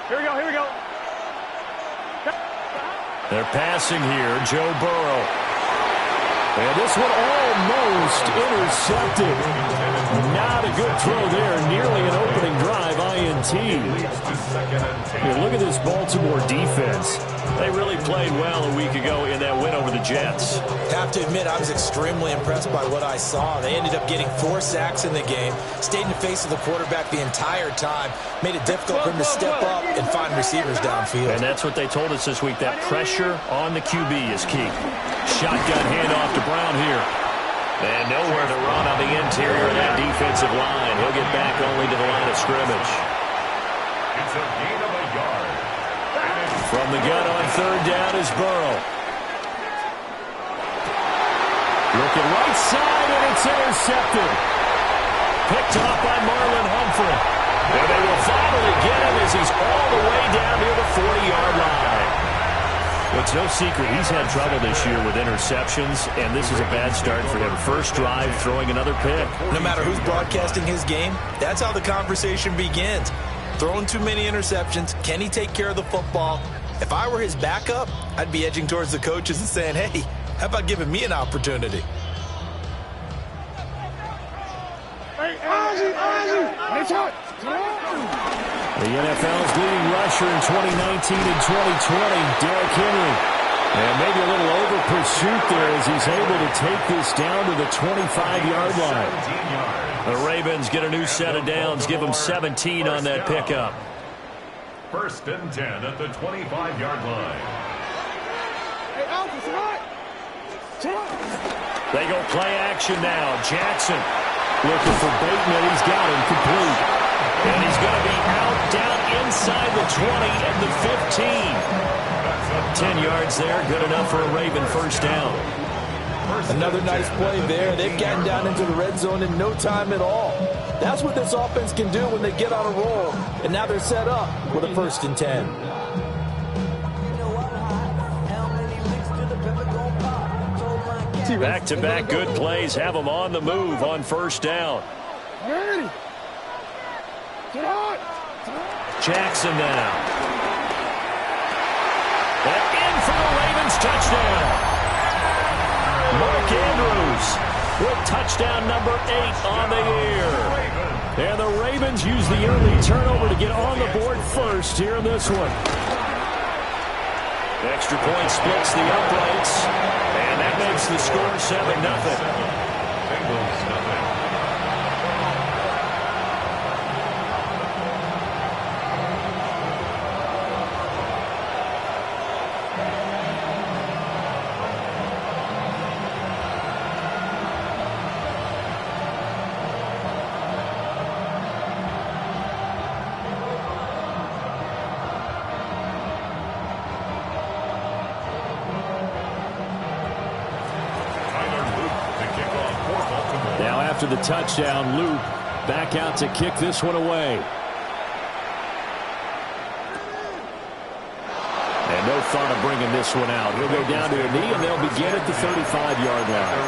Here we go, here we go. They're passing here, Joe Burrow. And this one almost intercepted. Not a good throw there. Nearly an opening drive, INT. Here, look at this Baltimore defense. They really played well a week ago in that win over the Jets. Have to admit, I was extremely impressed by what I saw. They ended up getting 4 sacks in the game, stayed in the face of the quarterback the entire time, made it difficult for him to step up and find receivers downfield. And that's what they told us this week, that pressure on the QB is key. Shotgun handoff to Brown here. And nowhere to run on the interior of that defensive line. He'll get back only to the line of scrimmage. It's a gain of a yard. From the gun on third down is Burrow. Looking right side, and it's intercepted. Picked off by Marlon Humphrey. And they will finally get him as he's all the way down near the 40-yard line. Well, it's no secret he's had trouble this year with interceptions, and this is a bad start for him. First drive, throwing another pick. No matter who's broadcasting his game, that's how the conversation begins. Throwing too many interceptions, can he take care of the football? If I were his backup, I'd be edging towards the coaches and saying, hey, how about giving me an opportunity? The NFL's leading rusher in 2019 and 2020, Derrick Henry. And maybe a little over pursuit there as he's able to take this down to the 25-yard line. The Ravens get a new set of downs, give them 17 on that pickup. First and 10 at the 25-yard line. They go play action now. Jackson looking for Bateman. He's got him complete. And he's going to be out down inside the 20 and the 15. 10 yards there, good enough for a Raven first down. Another nice play there. They've gotten down into the red zone in no time at all. That's what this offense can do when they get on a roll. And now they're set up with a first and 10. Back-to-back good plays have them on the move on first down. Jackson now. And in for the Ravens touchdown. Mark Andrews with touchdown number 8 on the year. And the Ravens use the early turnover to get on the board first here in this one. Extra point splits the uprights. And that makes the score 7-0. Bengals nothing. After the touchdown, Luke back out to kick this one away. And no thought of bringing this one out. He'll go down to a knee, and they'll begin at the 35-yard line.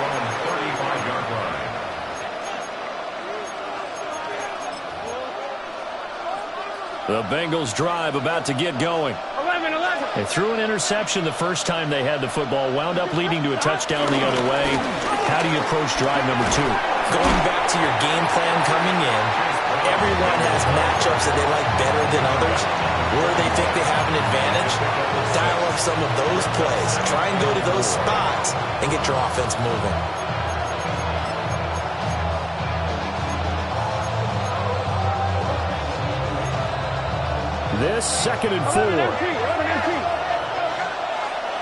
The Bengals drive about to get going. 11. They threw an interception the first time they had the football, wound up leading to a touchdown the other way. How do you approach drive number 2? Going back to your game plan coming in, everyone has matchups that they like better than others. Where they think they have an advantage, dial up some of those plays. Try and go to those spots and get your offense moving. This 2nd and 4.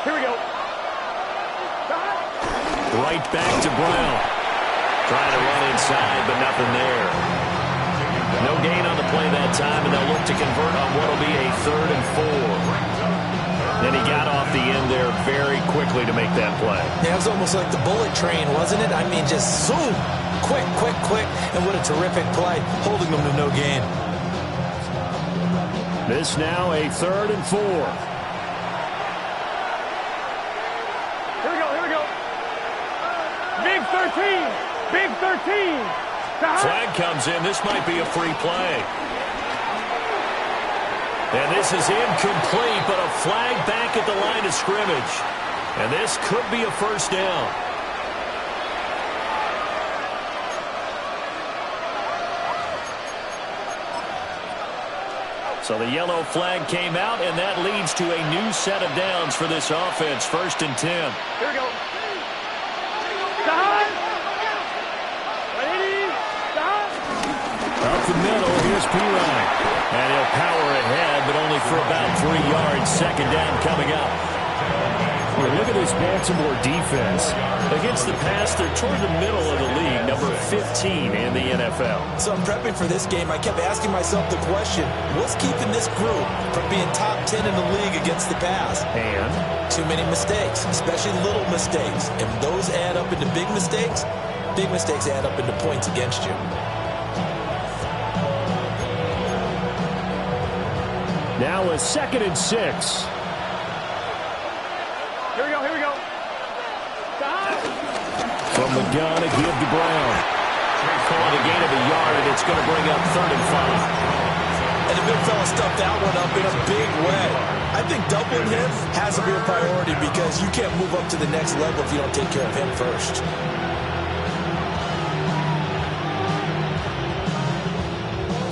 Here we go. Right back to Brown. Trying to run inside, but nothing there. No gain on the play that time, and they'll look to convert on what will be a 3rd and 4. Then he got off the end there very quickly to make that play. Yeah, it was almost like the bullet train, wasn't it? I mean, just zoom. Quick, and what a terrific play, holding them to no gain. This now a 3rd and 4. Here we go. Big 13. Big 13. Flag comes in. This might be a free play. And this is incomplete, but a flag back at the line of scrimmage. And this could be a first down. So the yellow flag came out, and that leads to a new set of downs for this offense. 1st and 10. Here we go. Stop. Ready? Stop. Up the middle, here's Pirine. And he'll power ahead, but only for about 3 yards. 2nd down coming up. Well, look at this Baltimore defense. Against the pass, they're toward the middle of the league, number 15 in the NFL. So I'm prepping for this game. I kept asking myself the question, what's keeping this group from being top 10 in the league against the pass? And too many mistakes, especially little mistakes. And those add up into big mistakes. Big mistakes add up into points against you. now a 2nd and 6. Here we go, here we go. Stop. From the gun, a give to Brown. Calling a gain of a yard, and it's going to bring up 3rd and 5. And the big fella stuffed that one up in a big way. I think doubling him has to be a priority because you can't move up to the next level if you don't take care of him first.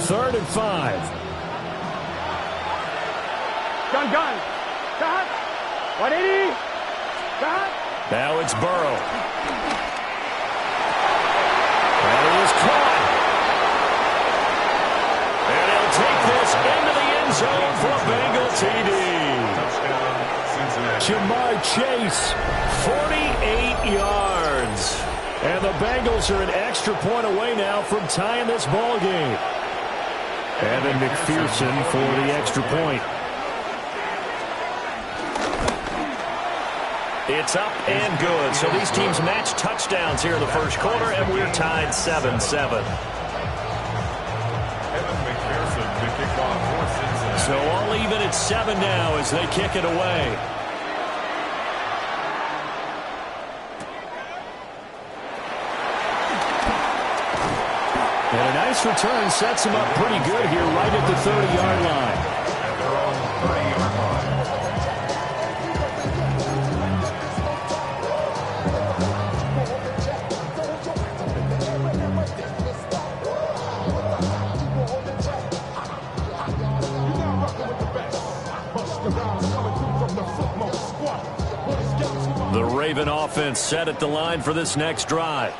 Third and 5. Gun. Stop. 180. Stop. Now it's Burrow. And he is caught. And he'll take this into the end zone for a Bengal TD. Jamar Chase, 48 yards. And the Bengals are an extra point away now from tying this ball game. Evan McPherson for the extra point. It's up and good. So these teams match touchdowns here in the first quarter, and we're tied 7-7. So all even at 7 now as they kick it away. And a nice return sets him up pretty good here right at the 30-yard line. The Raven offense set at the line for this next drive.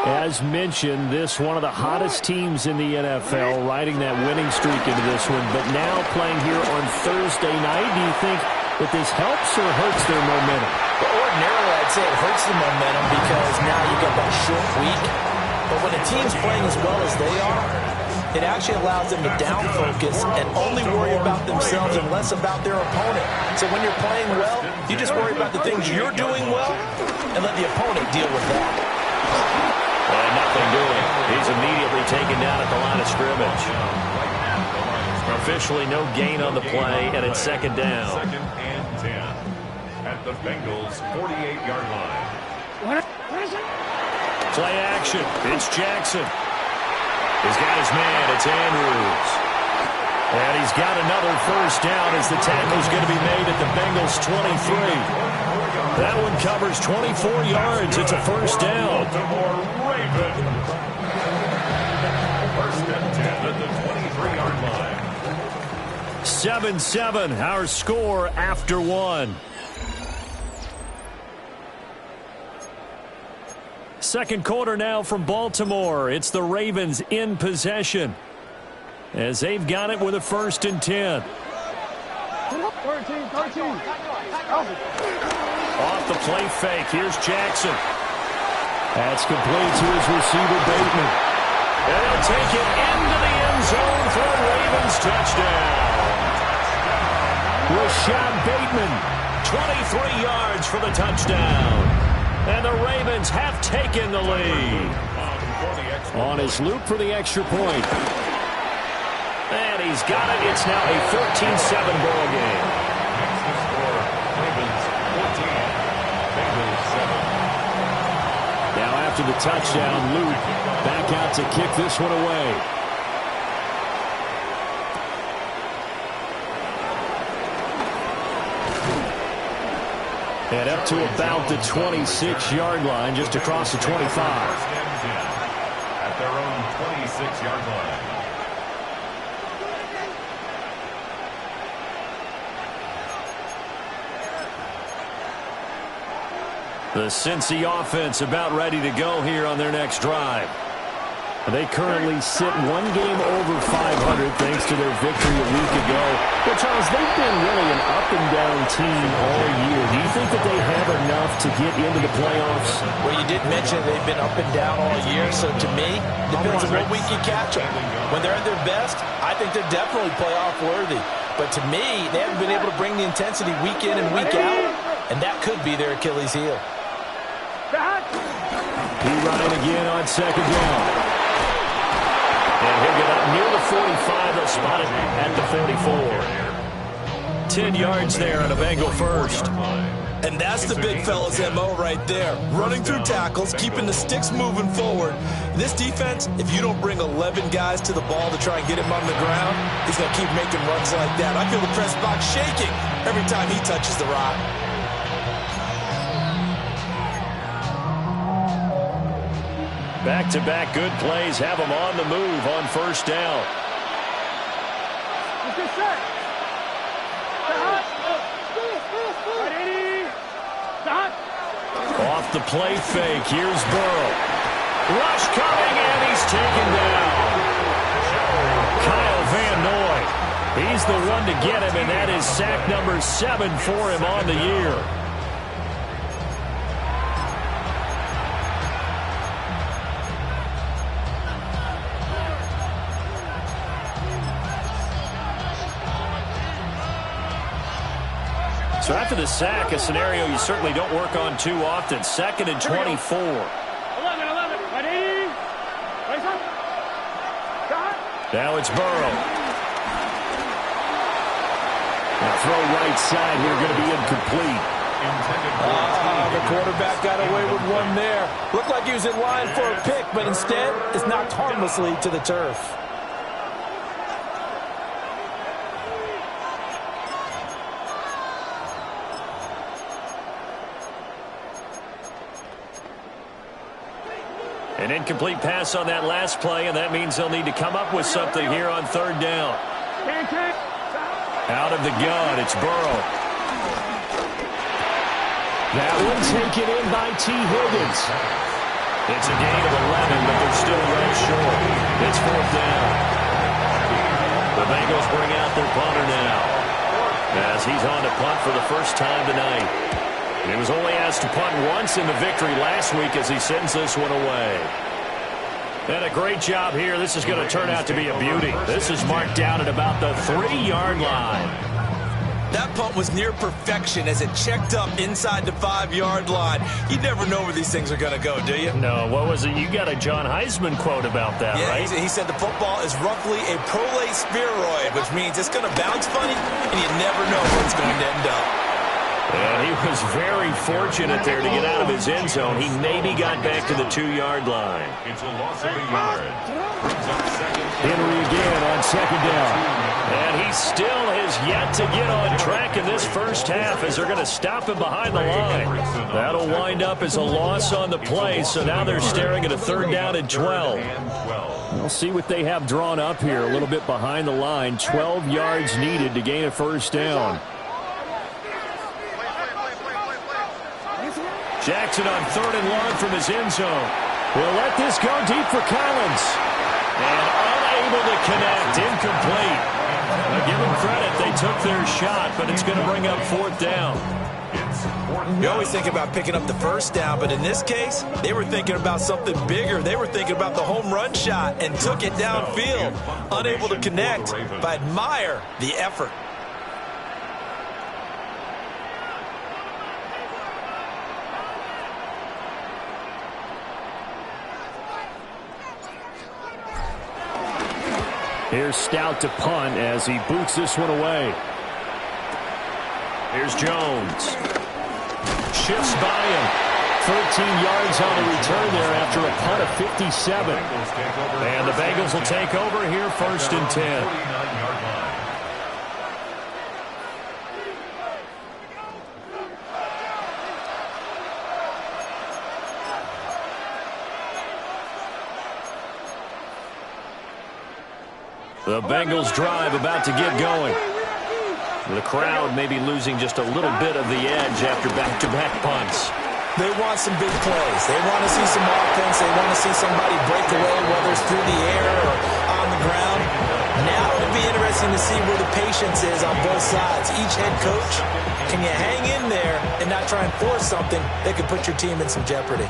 As mentioned, this one of the hottest teams in the NFL, riding that winning streak into this one, but now playing here on Thursday night. Do you think that this helps or hurts their momentum? Well, ordinarily, I'd say it hurts the momentum because now you've got that short week. But when a team's playing as well as they are, it actually allows them to down focus and only worry about themselves and less about their opponent. So when you're playing well, you just worry about the things you're doing well and let the opponent deal with that. And nothing doing. He's immediately taken down at the line of scrimmage. Officially no gain on the play, and it's 2nd down. 2nd and 10 at the Bengals' 48-yard line. Play action. It's Jackson. He's got his man. It's Andrews. And he's got another first down as the tackle's going to be made at the Bengals' 23. That one covers 24 yards. It's a first down. Baltimore Ravens. 1st and 10 at the 23-yard line. 7-7, our score after one. Second quarter now from Baltimore. It's the Ravens in possession as they've got it with a 1st and 10. 13. Off the play fake. Here's Jackson. That's complete to his receiver, Bateman. And he'll take it into the end zone for a Ravens touchdown. Rashad Bateman, 23 yards for the touchdown. And the Ravens have taken the lead. On his loop for the extra point. And he's got it. It's now a 14-7 ball game. Now after the touchdown, Luke back out to kick this one away. And up to about the 26-yard line, just across the 25. At their own 26-yard line. The Cincy offense about ready to go here on their next drive. They currently sit one game over 500 thanks to their victory a week ago. But, Charles, they've been really an up-and-down team all year. Do you think that they have enough to get into the playoffs? Well, you did mention they've been up and down all year, so to me, depends on what week you catch them. When they're at their best, I think they're definitely playoff-worthy. But to me, they haven't been able to bring the intensity week in and week out, and that could be their Achilles heel. P. Ryan again on second down. And he'll get up near the 45. They'll spot it at the 44. 10 yards there on a Bengal first. And that's the big fella's MO right there. Running through tackles, keeping the sticks moving forward. This defense, if you don't bring 11 guys to the ball to try and get him on the ground, he's going to keep making runs like that. I feel the press box shaking every time he touches the rock. Back-to-back good plays have them on the move on first down. Off the play fake, here's Burrow. Rush coming, and he's taken down. Kyle Van Noy. He's the one to get him, and that is sack number 7 for him on the year. So after the sack, a scenario you certainly don't work on too often. 2nd and 24. 11. Ready? Now it's Burrow. Now throw right side here, going to be incomplete. The quarterback got away with one there. Looked like he was in line for a pick, but instead it's knocked harmlessly to the turf. An incomplete pass on that last play, and that means they'll need to come up with something here on third down. Out of the gun, it's Burrow. That one taken in by T. Higgins. It's a gain of 11, but they're still right short. It's fourth down. The Bengals bring out their punter now, as he's on to punt for the first time tonight. He was only asked to punt once in the victory last week as he sends this one away. And a great job here. This is going to turn out to be a beauty. This is marked down at about the 3-yard line. That punt was near perfection as it checked up inside the 5-yard line. You never know where these things are going to go, do you? No, what was it? You got a John Heisman quote about that, right? He said the football is roughly a prolate spheroid, which means it's going to bounce funny, and you never know where it's going to end up. And he was very fortunate there to get out of his end zone. He maybe got back to the 2-yard line. It's a loss of a yard. Brings up Henry again on second down. And he still has yet to get on track in this first half as they're going to stop him behind the line. That'll wind up as a loss on the play, so now they're staring at a 3rd down and 12. We'll see what they have drawn up here a little bit behind the line. 12 yards needed to gain a first down. Jackson on 3rd and long from his end zone. He'll let this go deep for Collins. And unable to connect, incomplete. Now give them credit, they took their shot, but it's going to bring up 4th down. You always think about picking up the first down, but in this case, they were thinking about something bigger. They were thinking about the home run shot and took it downfield. Unable to connect, but I admire the effort. Here's Stout to punt as he boots this one away. Here's Jones. Shifts by him. 13 yards on the return there after a punt of 57. And the Bengals will take over here 1st and 10. The Bengals drive about to get going. The crowd may be losing just a little bit of the edge after back-to-back punts. They want some big plays. They want to see some offense. They want to see somebody break away, whether it's through the air or on the ground. Now it'll be interesting to see where the patience is on both sides. Each head coach, can you hang in there and not try and force something that could put your team in some jeopardy?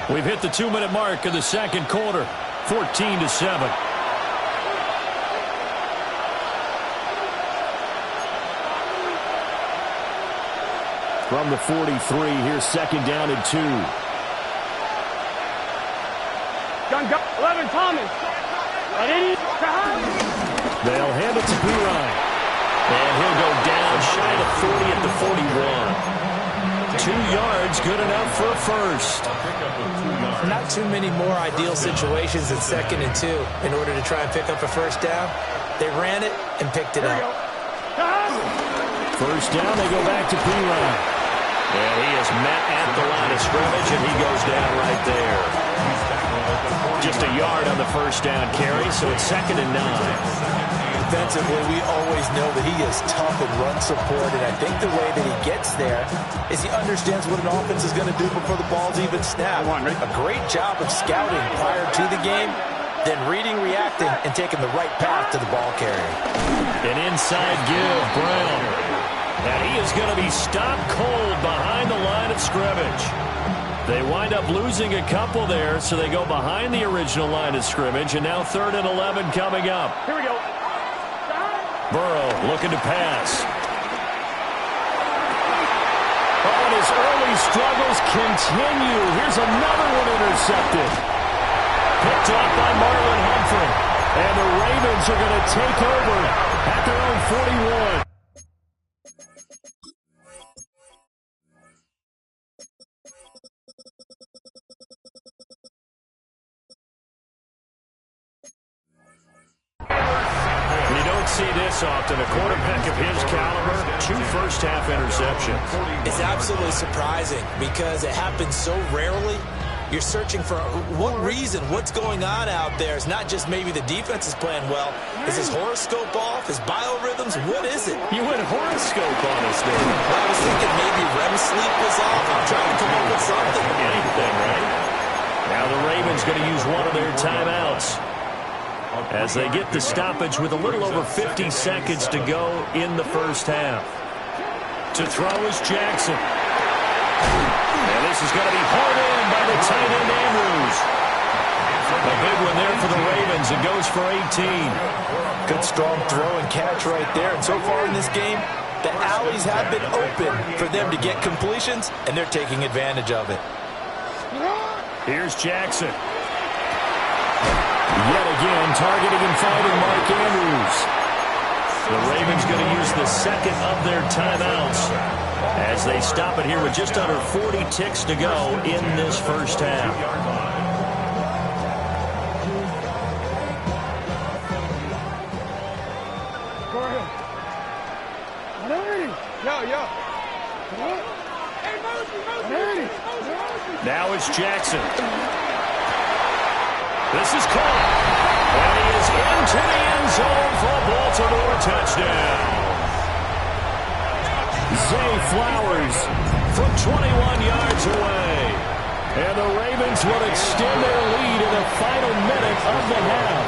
We've hit the 2-minute mark of the second quarter, 14-7. From the 43, here's second down and 2. Gun, 11, Thomas. They'll hand it to Perine. And he'll go down shy of 40 at the 41. 2 yards, good enough for a first. Not too many more ideal situations at 2nd and 2 in order to try and pick up a first down. They ran it and picked it up. First down, they go back to Perine. And he is met at the line of scrimmage, and he goes down right there. Just a yard on the first down carry, so it's 2nd and 9. Defensively, we always know that he is tough in run support, and I think the way that he gets there is he understands what an offense is going to do before the ball's even snapped. A great job of scouting prior to the game, then reading, reacting, and taking the right path to the ball carrier. An inside give, Brown. And he is going to be stopped cold behind the line of scrimmage. They wind up losing a couple there, so they go behind the original line of scrimmage, and now 3rd and 11 coming up. Here we go. Burrow looking to pass. Oh, and his early struggles continue. Here's another one intercepted. Picked off by Marlon Humphrey. And the Ravens are going to take over at their own 41. See this often. A quarterback of his caliber, 2 first-half interceptions. It's absolutely surprising because it happens so rarely. You're searching for what reason, what's going on out there. It's not just maybe the defense is playing well. Is his horoscope off? His biorhythms? What is it? You went horoscope on us there. I was thinking maybe REM sleep was off. I'm trying to come up with something. Anything, right? Now the Ravens going to use one of their timeouts as they get the stoppage with a little over 50 seconds to go in the first half. To throw is Jackson. And this is going to be hauled in by the tight end Andrews. A big one there for the Ravens. It goes for 18. Good strong throw and catch right there. And so far in this game, the alleys have been open for them to get completions, and they're taking advantage of it. Here's Jackson. Yet again, targeting and fighting Mark Andrews. The Ravens going to use the second of their timeouts as they stop it here with just under 40 ticks to go in this first half. Now it's Jackson. This is caught. And he is into the end zone for a Baltimore touchdown. Zay Flowers from 21 yards away. And the Ravens will extend their lead in the final minute of the half.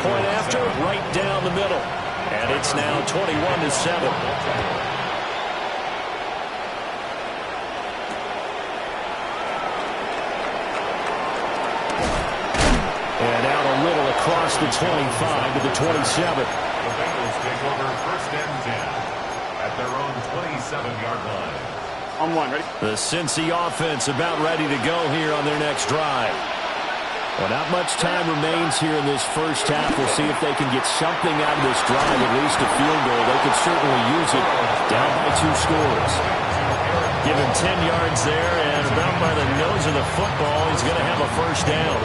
Point after, right down the middle. And it's now 21-7. Across the 25 to the 27. The Bengals take over 1st and 10 at their own 27-yard line. On one, ready? The Cincy offense about ready to go here on their next drive. Well, not much time remains here in this first half. We'll see if they can get something out of this drive, at least a field goal. They could certainly use it down by 2 scores. Give him 10 yards there, and about by the nose of the football, he's going to have a first down.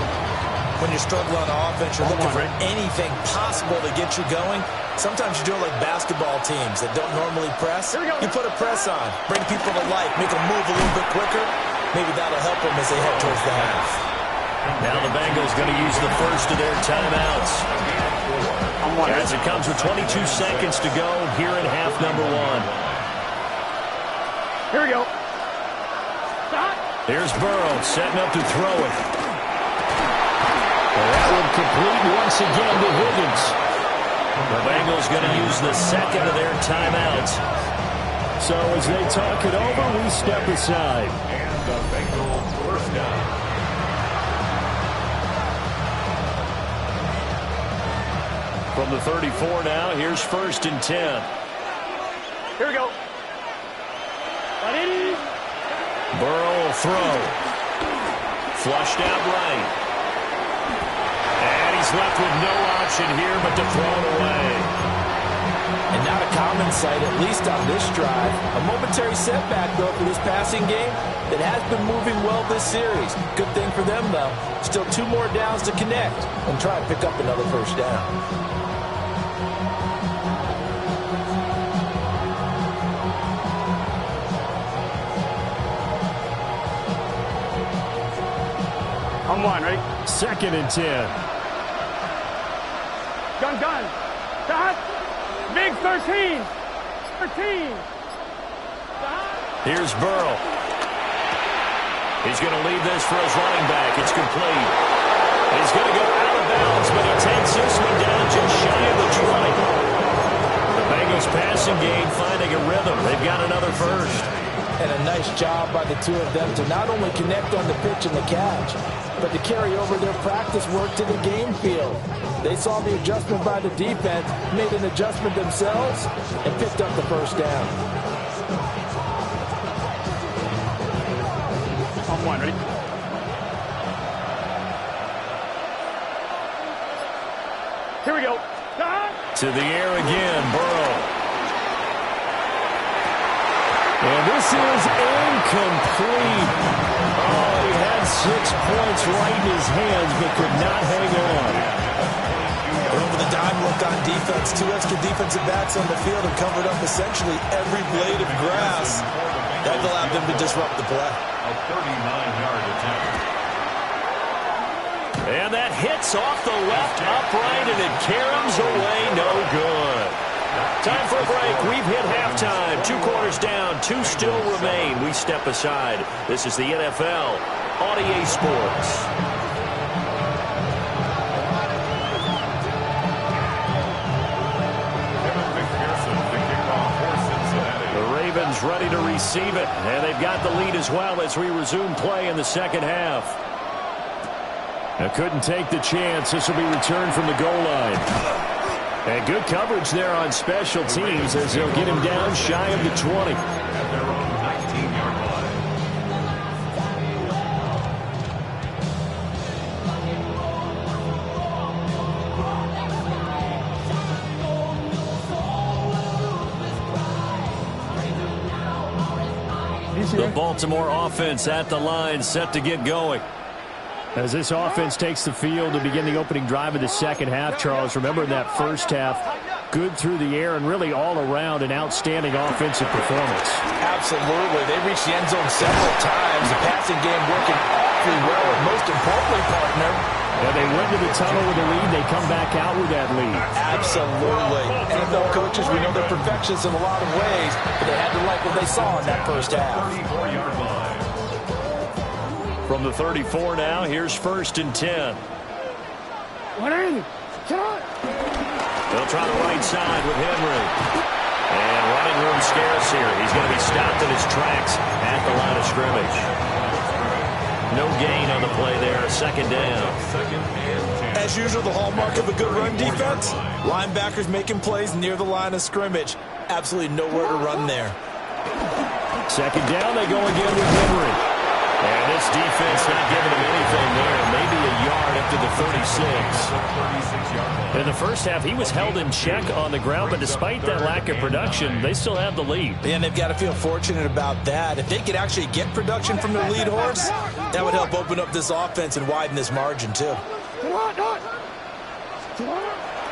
When you're struggling on offense, you're looking for anything possible to get you going. Sometimes you do it like basketball teams that don't normally press. You put a press on, bring people to life, make them move a little bit quicker. Maybe that'll help them as they head towards the half. Now the Bengals going to use the first of their timeouts. As it comes with 22 seconds to go here in half number one. Here we go. Stop. Here's Burrow setting up to throw it. Well, that one complete once again to Higgins. The Bengals going to use the second of their timeouts. So as they talk it over, we step aside. And the Bengals first down. From the 34 now, here's 1st and 10. Here we go. Burrow will throw. Flushed out right. And he's left with no option here but to throw it away. And not a common sight, at least on this drive. A momentary setback, though, for this passing game that has been moving well this series. Good thing for them, though. Still 2 more downs to connect and try to pick up another first down. On one, ready? 2nd and 10. Gun. Stop. Big 13. 13. Stop. Here's Burrow. He's going to leave this for his running back. It's complete. He's going to go out of bounds, but he takes this one down just shy of the 20. The Bengals passing game finding a rhythm. They've got another first. And a nice job by the two of them to not only connect on the pitch and the catch, but to carry over their practice work to the game field. They saw the adjustment by the defense, made an adjustment themselves, and picked up the first down. On one, ready? Here we go. Stop. To the air again, Burrow. And this is incomplete. Oh, he had 6 points right in his hands, but could not hang on. Over the dime look on defense. 2 extra defensive backs on the field and covered up essentially every blade of grass. That allowed them to disrupt the play. A 39-yard attempt. And that hits off the left upright, and it caroms away no good. Time for a break. We've hit halftime. 2 quarters down. 2 still remain. We step aside. This is the NFL on EA Sports. The Ravens ready to receive it. And they've got the lead as well as we resume play in the second half. Now couldn't take the chance. This will be returned from the goal line. And good coverage there on special teams as they'll get him down shy of the 20. At their own 19-yard line. The Baltimore offense at the line, set to get going. As this offense takes the field to begin the opening drive of the second half, Charles, remember in that first half, good through the air and really all around an outstanding offensive performance. Absolutely. They reached the end zone several times. The passing game working awfully well, and most importantly, partner, Yeah, they went to the tunnel with a lead. They come back out with that lead. Absolutely. NFL coaches, we know they're perfectionists in a lot of ways, but they had to like what they saw in that first half. 34-yard line. From the 34 now, here's 1st and 10. What are you? They'll try the right side with Henry. And running room scarce here. He's going to be stopped in his tracks at the line of scrimmage. No gain on the play there, 2nd down. As usual, the hallmark of a good run defense, linebackers making plays near the line of scrimmage. Absolutely nowhere to run there. 2nd down, they go again with Henry. And this defense not giving him anything there. Maybe a yard up to the 36. In the first half, he was held in check on the ground, but despite that lack of production, they still have the lead. And they've got to feel fortunate about that. If they could actually get production from their lead horse, that would help open up this offense and widen this margin, too.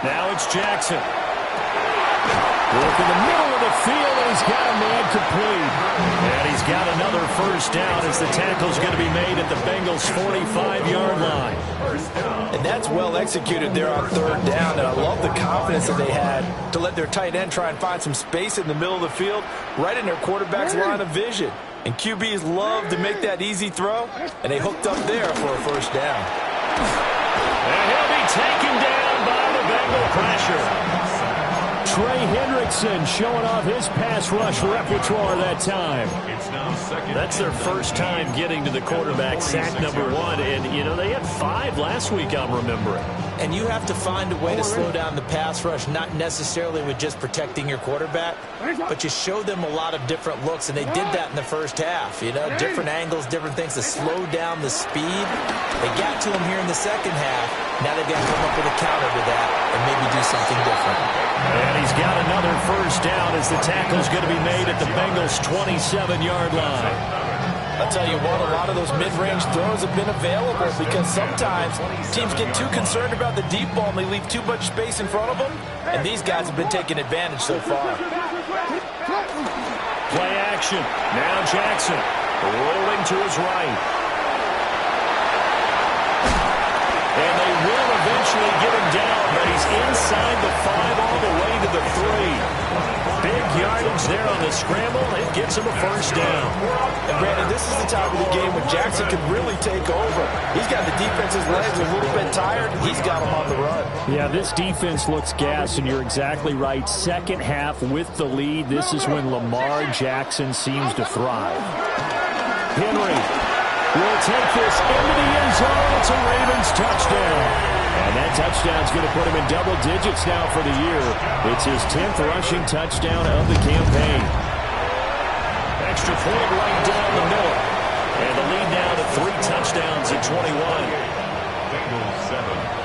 Now it's Jackson. Look in the middle of the field, and he's got a man complete. And he's got another first down as the tackle's going to be made at the Bengals' 45-yard line. And that's well executed there on third down. And I love the confidence that they had to let their tight end try and find some space in the middle of the field, right in their quarterback's line of vision. And QBs love to make that easy throw, and they hooked up there for a first down. And he'll be taken down by the Bengal pressure. Trey Hendrickson showing off his pass rush repertoire that time. That's their first time getting to the quarterback, sack number 1. And, you know, they had 5 last week, I'm remembering. And you have to find a way to slow down the pass rush, not necessarily with just protecting your quarterback, but you show them a lot of different looks, and they did that in the first half. You know, different angles, different things to slow down the speed. They got to him here in the second half. Now they've got to come up with a counter to that and maybe do something different. And he's got another first down as the tackle's going to be made at the Bengals' 27-yard line. I'll tell you what, a lot of those mid-range throws have been available because sometimes teams get too concerned about the deep ball and they leave too much space in front of them, and these guys have been taking advantage so far. Play action. Now Jackson rolling to his right. And they will eventually get him down, but he's inside the 5 all the way to the 3. Big yardage there on the scramble. It gets him a first down. And Brandon, this is the time of the game when Jackson can really take over. He's got the defense's legs a little bit tired. He's got them on the run. Yeah, this defense looks gassed, and you're exactly right. Second half with the lead, this is when Lamar Jackson seems to thrive. Henry will take this into the end zone. It's a Ravens touchdown. And that touchdown's going to put him in double digits now for the year. It's his 10th rushing touchdown of the campaign. Extra point right down the middle. And the lead now to 3 touchdowns at 21. Bengals 7.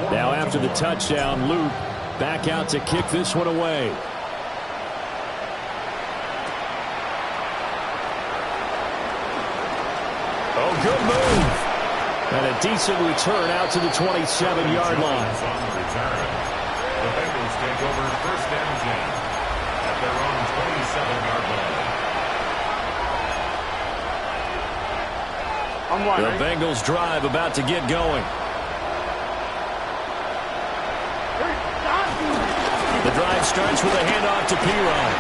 Now after the touchdown, Luke back out to kick this one away. Oh, good move. And a decent return out to the 27-yard line. On the return. The Bengals take over first and 10 at their own 27-yard line. The Bengals drive about to get going. The drive starts with a handoff to Piron.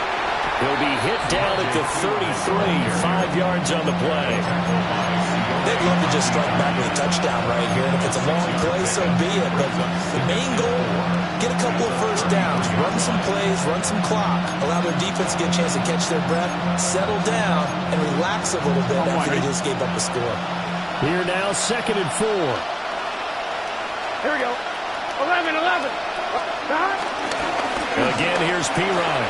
He'll be hit down at the 33, 5 yards on the play. They'd love to just strike back with a touchdown right here. And if it's a long play, so be it. But the main goal, get a couple of first downs, run some plays, run some clock, allow their defense to get a chance to catch their breath, settle down, and relax a little bit after they just gave up a score. Here now, 2nd and 4. Here we go. 11. Again, here's Piron.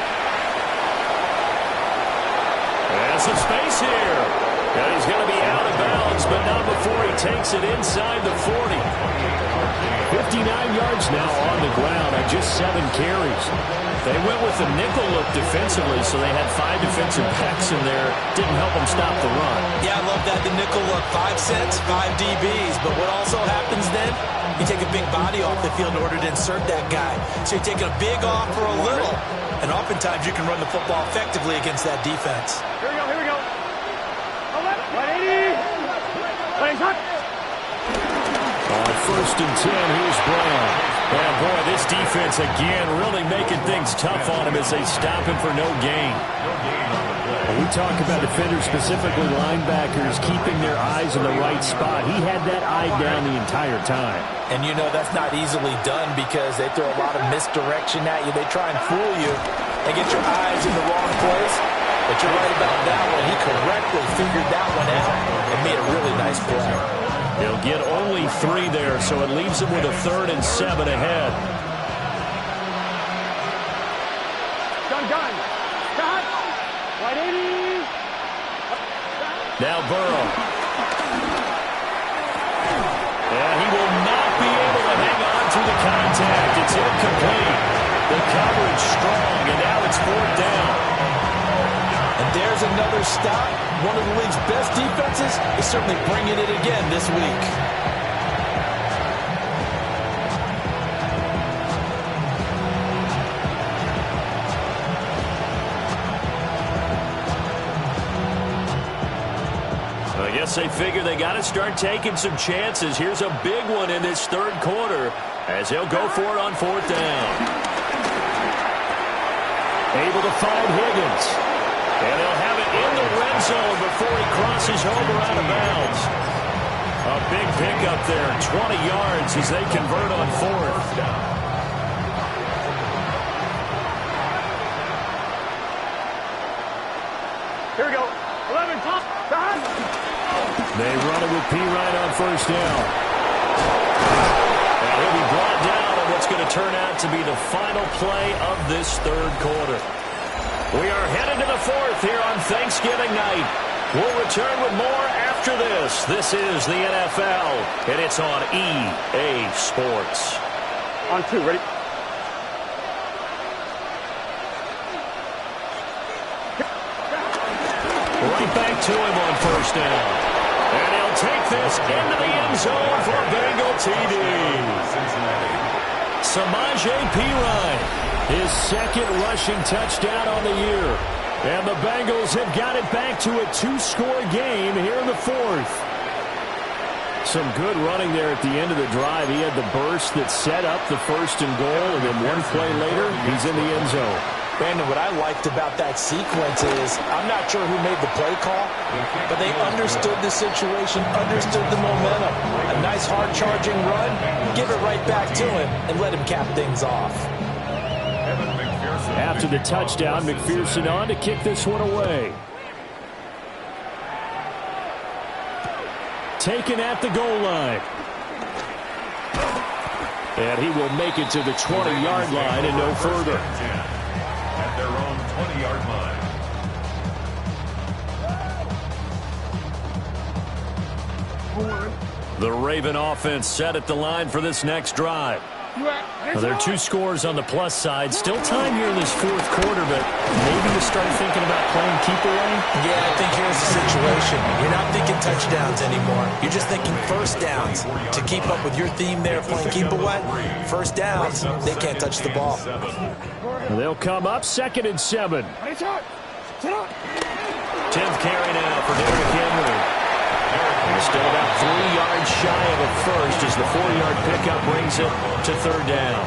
Has some space here. And he's going to be out of bounds, but not before he takes it inside the 40. 59 yards now on the ground on just 7 carries. They went with the nickel look defensively, so they had 5 defensive backs in there. Didn't help them stop the run. Yeah, I love that, the nickel look. 5 cents, 5 DBs. But what also happens then, you take a big body off the field in order to insert that guy. So you're taking a big off for a little. And oftentimes you can run the football effectively against that defense. Here we go. 180. Playing hot. On 1st and 10, here's Brown. And boy, this defense again really making things tough on him as they stop him for no gain. When we talk about defenders, specifically linebackers, keeping their eyes in the right spot, he had that eye down the entire time. And you know that's not easily done because they throw a lot of misdirection at you. They try and fool you and get your eyes in the wrong place. But you're right about that one. He correctly figured that one out and made a really nice play. He'll get only 3 there, so it leaves him with a 3rd and 7 ahead. Gun. Stop. 180. Now Burrow. And he will not be able to hang on to the contact. It's incomplete. The coverage strong, and now it's 4th down. And there's another stop. One of the league's best defenses is certainly bringing it again this week. I guess they figure they got to start taking some chances. Here's a big one in this 3rd quarter as he'll go for it on 4th down. Able to find Higgins. And they'll have it in the red zone before he crosses over out of bounds. A big pickup there, 20 yards as they convert on 4th. Here we go. 11, top. They run it with Pirine on 1st down. And he'll be brought down on what's going to turn out to be the final play of this 3rd quarter. We are headed to the 4th here on Thanksgiving night. We'll return with more after this. This is the NFL, and it's on EA Sports. On 2, ready? Right back to him on 1st down. And he'll take this into the end zone for a Bengal TD. Samaje Perine. His 2nd rushing touchdown on the year. And the Bengals have got it back to a 2-score game here in the 4th. Some good running there at the end of the drive. He had the burst that set up the 1st and goal, and then one play later, he's in the end zone. Brandon, what I liked about that sequence is I'm not sure who made the play call, but they understood the situation, understood the momentum. A nice hard-charging run, give it right back to him, and let him cap things off. After the touchdown, McPherson on to kick this one away. Taken at the goal line. And he will make it to the 20-yard line and no further. At their own 20-yard line. The Raven offense set at the line for this next drive. Well, there are 2 scores on the plus side. Still time here in this 4th quarter, but maybe you start thinking about playing keep away? Yeah, I think here's the situation. You're not thinking touchdowns anymore. You're just thinking 1st downs. To keep up with your theme there, playing keep away, 1st downs, they can't touch the ball. They'll come up 2nd and 7. 10th carry now for Derrick Henry. He's still about 3 yards shy of a first as the 4-yard pickup brings it to 3rd down.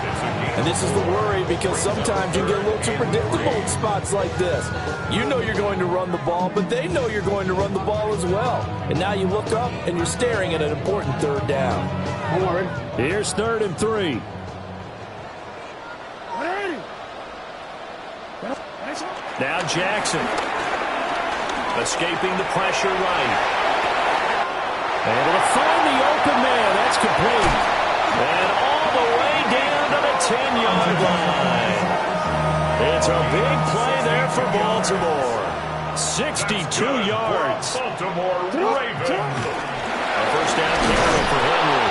And this is the worry because sometimes you get a little too predictable in spots like this. You know you're going to run the ball, but they know you're going to run the ball as well. And now you look up and you're staring at an important 3rd down. Here's 3rd and 3. Now Jackson. Escaping the pressure right. Able to find the open man. That's complete. And all the way down to the 10-yard line. It's a big play there for Baltimore. 62 yards. Baltimore Ravens. A 1st down carry for Henry.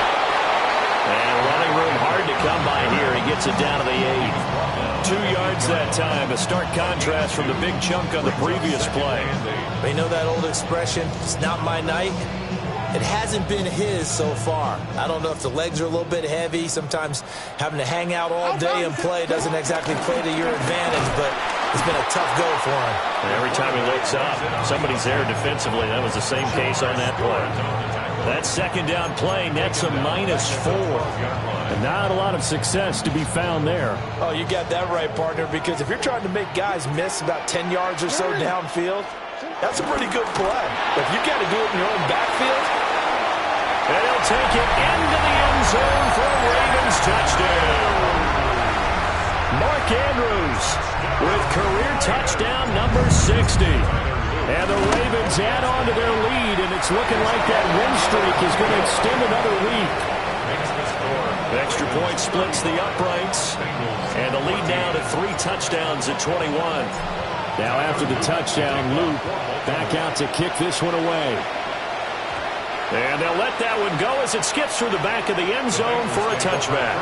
And running room hard to come by here. He gets it down to the 8. 2 yards that time. A stark contrast from the big chunk on the previous play. They know that old expression, it's not my night. It hasn't been his so far. I don't know if the legs are a little bit heavy. Sometimes having to hang out all day and play doesn't exactly play to your advantage, but it's been a tough go for him. And every time he looks up, somebody's there defensively. That was the same case on that play. That 2nd down play nets a -4. And not a lot of success to be found there. Oh, you got that right, partner, because if you're trying to make guys miss about 10 yards or so downfield, that's a pretty good play. But if you got to do it in your own backfield. And he'll take it into the end zone for a Ravens touchdown. Mark Andrews with career touchdown number 60. And the Ravens add on to their lead, and it's looking like that win streak is going to extend another week. Extra point splits the uprights, and the lead now to 3 touchdowns at 21. Now after the touchdown, Luke back out to kick this one away. And they'll let that one go as it skips through the back of the end zone for a touchback.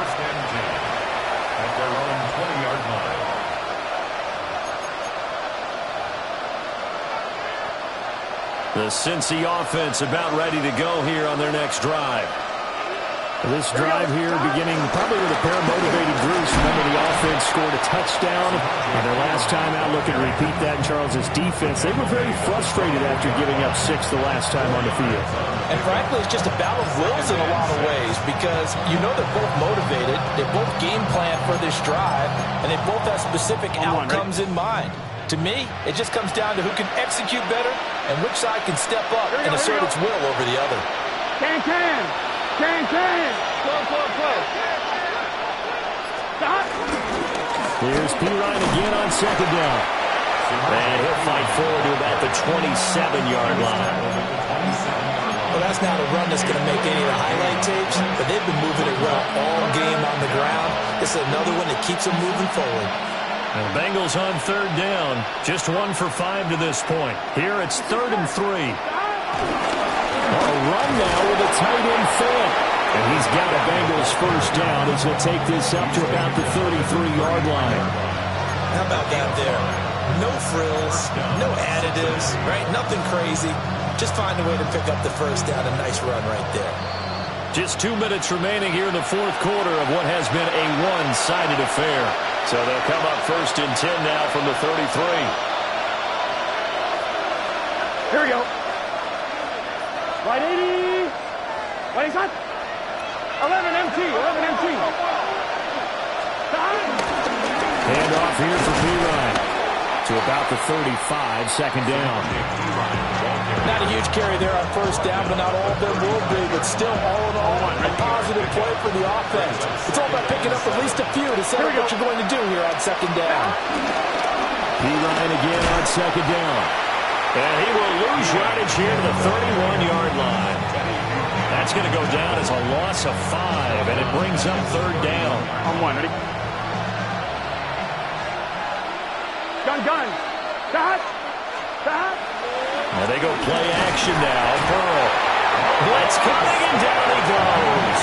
At their own 20-yard The Cincy offense about ready to go here on their next drive. This drive here beginning probably with a pair of motivated groups. Remember, the offense scored a touchdown and their last time out, looking to repeat that in Charles' defense. They were very frustrated after giving up 6 the last time on the field. And frankly, it's just a battle of wills in a lot of ways because you know they're both motivated, they both game plan for this drive, and they both have specific outcomes in mind. To me, it just comes down to who can execute better and which side can step up and assert its will over the other. Can. Slow. Stop. Here's Perine again on second down. And he'll fight forward to about the 27-yard line. Well, that's not a run that's going to make any of the highlight tapes, but they've been moving it well all game on the ground. This is another one that keeps them moving forward. And the Bengals on third down. Just 1 for 5 to this point. Here it's 3rd and 3. A run now with a tight end fan. And he's got a Bengals first down as he'll take this up to about the 33-yard line. How about that there? No frills, no additives, right? Nothing crazy. Just find a way to pick up the first down. A nice run right there. Just 2 minutes remaining here in the fourth quarter of what has been a one-sided affair. So they'll come up 1st and 10 now from the 33. Here we go. Right 80. Right side. 11 MT. Hand off here for Perine to about the 35, second down. Not a huge carry there on first down, but not all of them will be. But still, all in all, a positive play for the offense. It's all about picking up at least a few to set up what you're going to do here on second down. Perine again on second down. And he will lose yardage here to the 31-yard line. That's going to go down as a loss of 5, and it brings up third down. On 1, ready? Gun. Stop. Now they go play action now. Burrow. Blitz coming, and down he goes.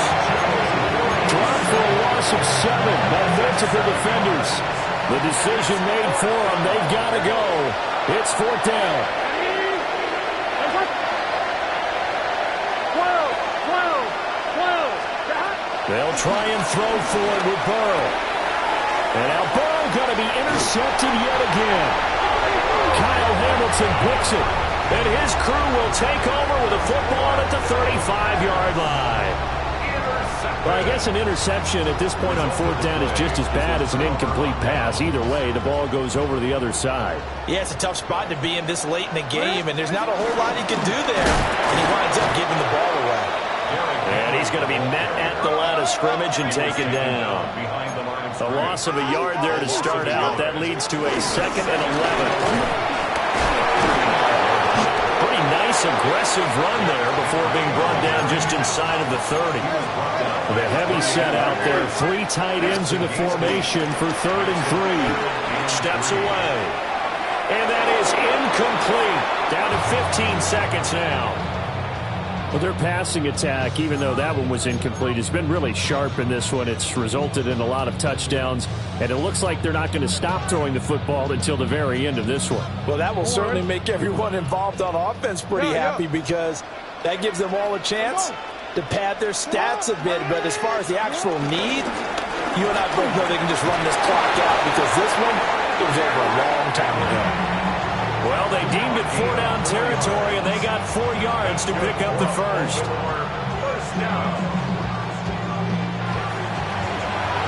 Dropped for a loss of 7 by multiple defenders. The decision made for them. They've got to go. It's 4th down. 12. They'll try and throw for it with Burrow. And now Burrow going to be intercepted yet again. Kyle Hamilton picks it. And his crew will take over with a football at the 35-yard line. Well, I guess an interception at this point on 4th down is just as bad as an incomplete pass. Either way, the ball goes over to the other side. Yeah, it's a tough spot to be in this late in the game, and there's not a whole lot he can do there. And he winds up giving the ball away. And he's going to be met at the line of scrimmage and taken down. A loss of a yard there to start out. That leads to a 2nd and 11. Pretty nice, aggressive run there before being brought down just inside of the 30. With a heavy set out there, 3 tight ends in the formation for 3rd and 3. Steps away. And that is incomplete. Down to 15 seconds now. Well, their passing attack, even though that one was incomplete, has been really sharp in this one. It's resulted in a lot of touchdowns, and it looks like they're not going to stop throwing the football until the very end of this one. Well, that will certainly make everyone involved on offense pretty happy because that gives them all a chance to pad their stats a bit. But as far as the actual need, you and I both know they can just run this clock out because this one, it was over a long time ago. Well, they deemed it 4-down territory, and they got 4 yards to pick up the first.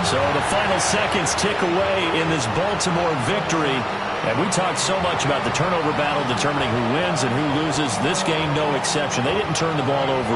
So the final seconds tick away in this Baltimore victory. And we talked so much about the turnover battle determining who wins and who loses. This game, no exception. They didn't turn the ball over